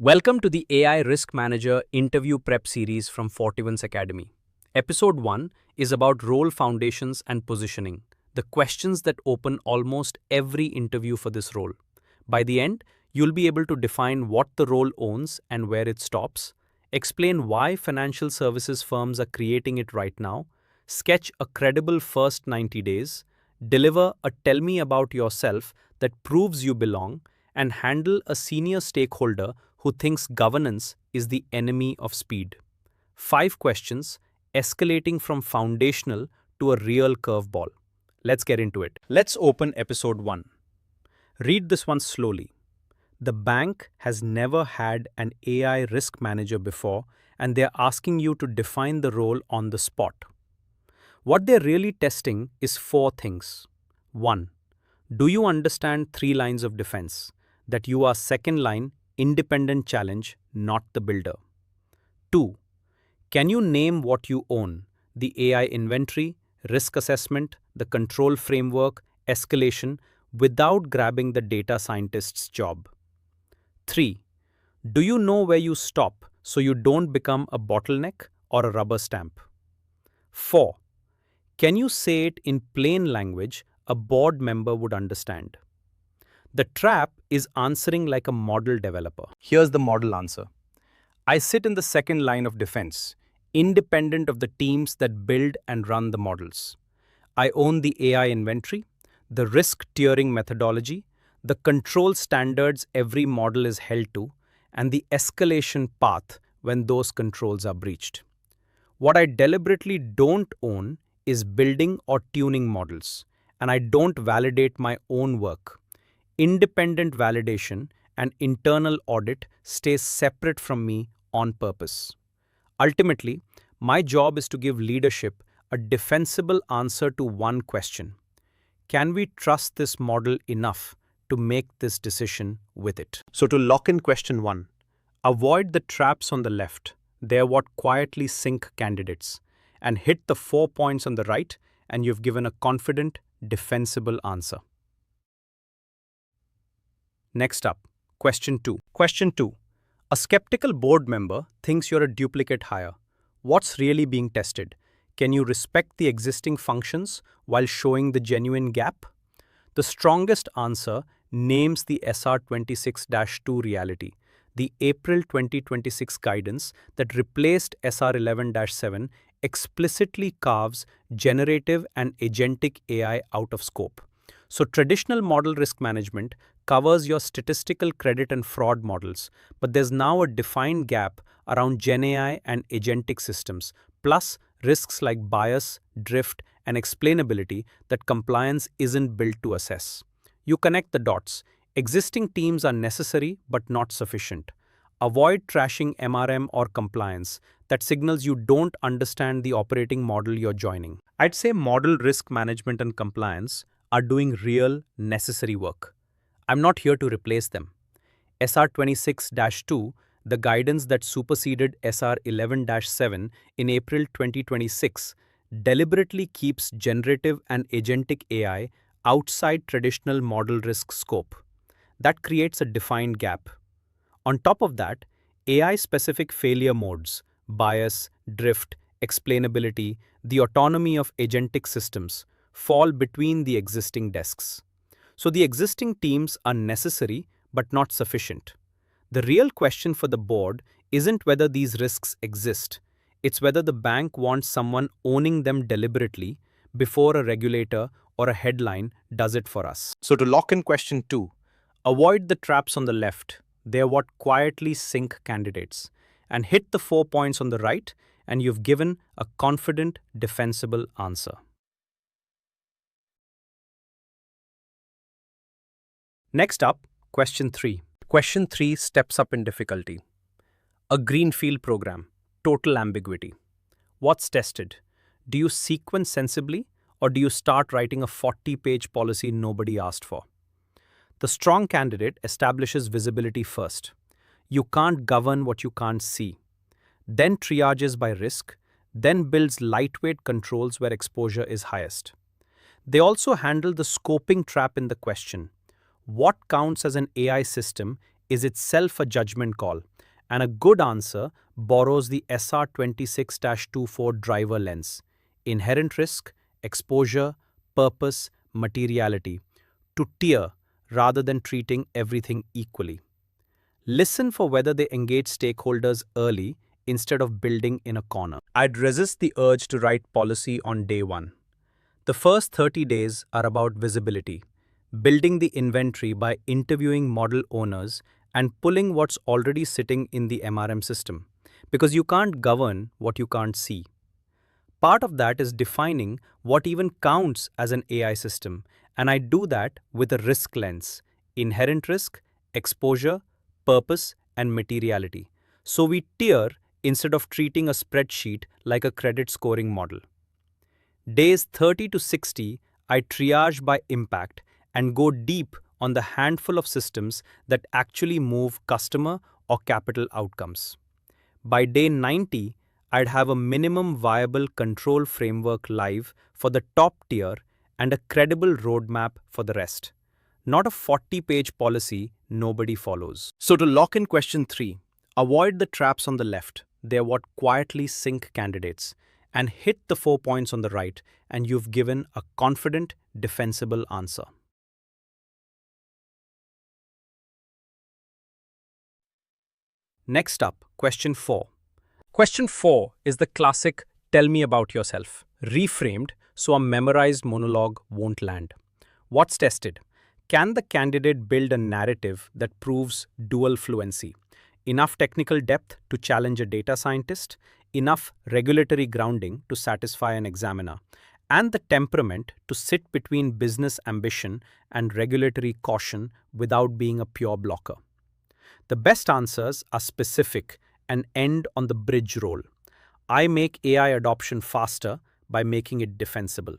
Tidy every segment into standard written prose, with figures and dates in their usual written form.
Welcome to the AI Risk Manager interview prep series from 41's Academy. Episode 1 is about role foundations and positioning, the questions that open almost every interview for this role. By the end, you'll be able to define what the role owns and where it stops, explain why financial services firms are creating it right now, sketch a credible first 90 days, deliver a tell me about yourself that proves you belong, and handle a senior stakeholder who thinks governance is the enemy of speed. 5 questions, escalating from foundational to a real curveball. Let's get into it. Let's open episode 1. Read this one slowly. The bank has never had an AI risk manager before, and they're asking you to define the role on the spot. What they're really testing is 4 things. 1. Do you understand 3 lines of defense? That you are second line, independent challenge, not the builder. 2. Can you name what you own? The AI inventory, risk assessment, the control framework, escalation, without grabbing the data scientist's job. 3. Do you know where you stop so you don't become a bottleneck or a rubber stamp? 4. Can you say it in plain language a board member would understand? The trap is answering like a model developer. Here's the model answer. I sit in the second line of defense, independent of the teams that build and run the models. I own the AI inventory, the risk tiering methodology, the control standards every model is held to, and the escalation path when those controls are breached. What I deliberately don't own is building or tuning models, and I don't validate my own work. Independent validation and internal audit stays separate from me on purpose. Ultimately, my job is to give leadership a defensible answer to one question. Can we trust this model enough to make this decision with it? So to lock in question 1, avoid the traps on the left. They're what quietly sink candidates. And hit the 4 points on the right, and you've given a confident, defensible answer. Next up, question 2. Question 2. A skeptical board member thinks you're a duplicate hire. What's really being tested? Can you respect the existing functions while showing the genuine gap? The strongest answer names the SR26-2 reality, the April 2026 guidance that replaced SR11-7 explicitly carves generative and agentic AI out of scope. So traditional model risk management covers your statistical credit and fraud models, but there's now a defined gap around GenAI and agentic systems, plus risks like bias, drift, and explainability that compliance isn't built to assess. You connect the dots. Existing teams are necessary but not sufficient. Avoid trashing MRM or compliance that signals you don't understand the operating model you're joining. I'd say model risk management and compliance are doing real, necessary work. I'm not here to replace them. SR26-2, the guidance that superseded SR11-7 in April 2026, deliberately keeps generative and agentic AI outside traditional model risk scope. That creates a defined gap. On top of that, AI-specific failure modes, bias, drift, explainability, the autonomy of agentic systems, fall between the existing desks. So the existing teams are necessary but not sufficient. The real question for the board isn't whether these risks exist. It's whether the bank wants someone owning them deliberately before a regulator or a headline does it for us. So to lock in question 2, avoid the traps on the left. They're what quietly sink candidates. And hit the 4 points on the right, and you've given a confident, defensible answer. Next up, question 3. Question 3 steps up in difficulty. A greenfield program, total ambiguity. What's tested? Do you sequence sensibly, or do you start writing a 40-page policy nobody asked for? The strong candidate establishes visibility first. You can't govern what you can't see. Then triages by risk, then builds lightweight controls where exposure is highest. They also handle the scoping trap in the question. What counts as an AI system is itself a judgment call, and a good answer borrows the SR 26-24 driver lens: inherent risk, exposure, purpose, materiality, to tier rather than treating everything equally. Listen for whether they engage stakeholders early instead of building in a corner. I'd resist the urge to write policy on day one. The first 30 days are about visibility, building the inventory by interviewing model owners and pulling what's already sitting in the MRM system, because you can't govern what you can't see. Part of that is defining what even counts as an AI system, and I do that with a risk lens: inherent risk, exposure, purpose, and materiality. So we tier instead of treating a spreadsheet like a credit scoring model. Days 30 to 60, I triage by impact and go deep on the handful of systems that actually move customer or capital outcomes. By day 90, I'd have a minimum viable control framework live for the top tier and a credible roadmap for the rest. Not a 40-page policy nobody follows. So to lock in question 3, avoid the traps on the left. They're what quietly sink candidates. And hit the 4 points on the right, and you've given a confident, defensible answer. Next up, question 4. Question 4 is the classic "tell me about yourself," reframed so a memorized monologue won't land. What's tested? Can the candidate build a narrative that proves dual fluency? Enough technical depth to challenge a data scientist, enough regulatory grounding to satisfy an examiner, and the temperament to sit between business ambition and regulatory caution without being a pure blocker. The best answers are specific and end on the bridge role. I make AI adoption faster by making it defensible.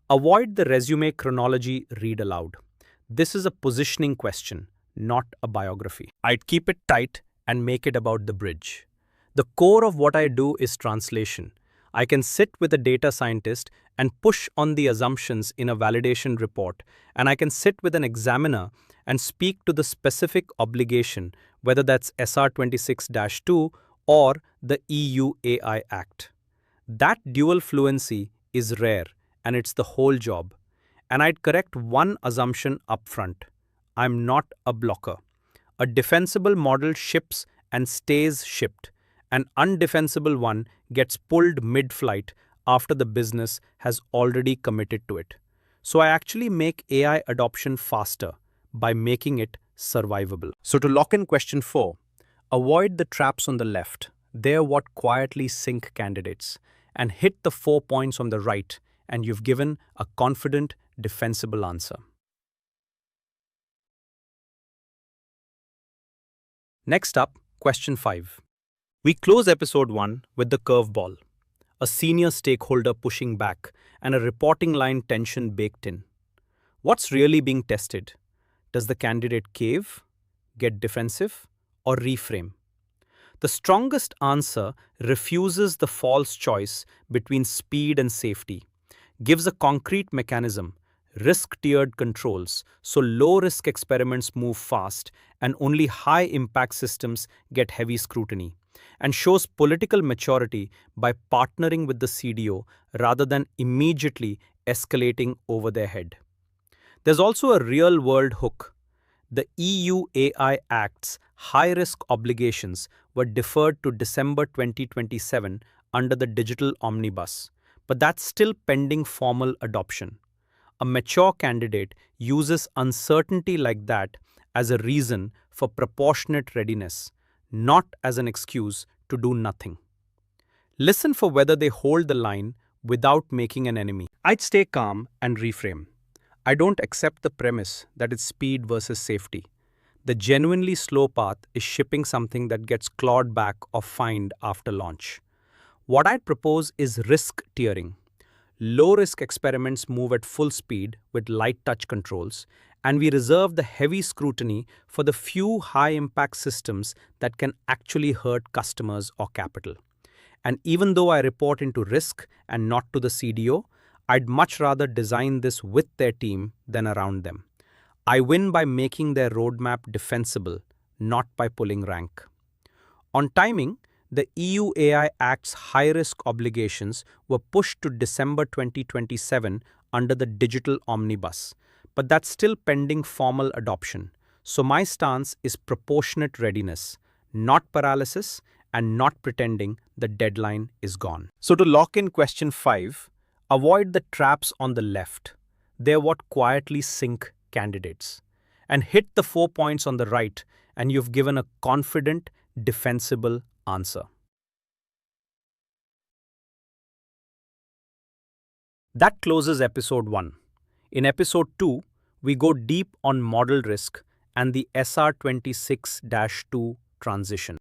Avoid the resume chronology read aloud. This is a positioning question, not a biography. I'd keep it tight and make it about the bridge. The core of what I do is translation. I can sit with a data scientist and push on the assumptions in a validation report, and I can sit with an examiner and speak to the specific obligation, whether that's SR 26-2 or the EU AI Act. That dual fluency is rare, and it's the whole job. And I'd correct one assumption upfront: I'm not a blocker. A defensible model ships and stays shipped. An undefensible one gets pulled mid-flight after the business has already committed to it. So I actually make AI adoption faster by making it survivable. So to lock in question 4, avoid the traps on the left. They're what quietly sink candidates. And hit the 4 points on the right, and you've given a confident, defensible answer. Next up, question 5. We close episode 1 with the curveball: a senior stakeholder pushing back and a reporting line tension baked in. What's really being tested? Does the candidate cave, get defensive, or reframe? The strongest answer refuses the false choice between speed and safety, gives a concrete mechanism, risk-tiered controls, so low-risk experiments move fast and only high-impact systems get heavy scrutiny, and shows political maturity by partnering with the CDO rather than immediately escalating over their head. There's also a real-world hook. The EU AI Act's high-risk obligations were deferred to December 2027 under the Digital Omnibus, but that's still pending formal adoption. A mature candidate uses uncertainty like that as a reason for proportionate readiness, not as an excuse to do nothing. Listen for whether they hold the line without making an enemy. I'd stay calm and reframe. I don't accept the premise that it's speed versus safety. The genuinely slow path is shipping something that gets clawed back or fined after launch. What I'd propose is risk tiering. Low-risk experiments move at full speed with light touch controls, and we reserve the heavy scrutiny for the few high-impact systems that can actually hurt customers or capital. And even though I report into risk and not to the CDO, I'd much rather design this with their team than around them. I win by making their roadmap defensible, not by pulling rank. On timing, the EU AI Act's high-risk obligations were pushed to December 2027 under the Digital Omnibus, but that's still pending formal adoption. So my stance is proportionate readiness, not paralysis, and not pretending the deadline is gone. So to lock in question 5, avoid the traps on the left. They're what quietly sink candidates. And hit the 4 points on the right, and you've given a confident, defensible answer. That closes episode 1. In episode 2, we go deep on model risk and the SR26-2 transition.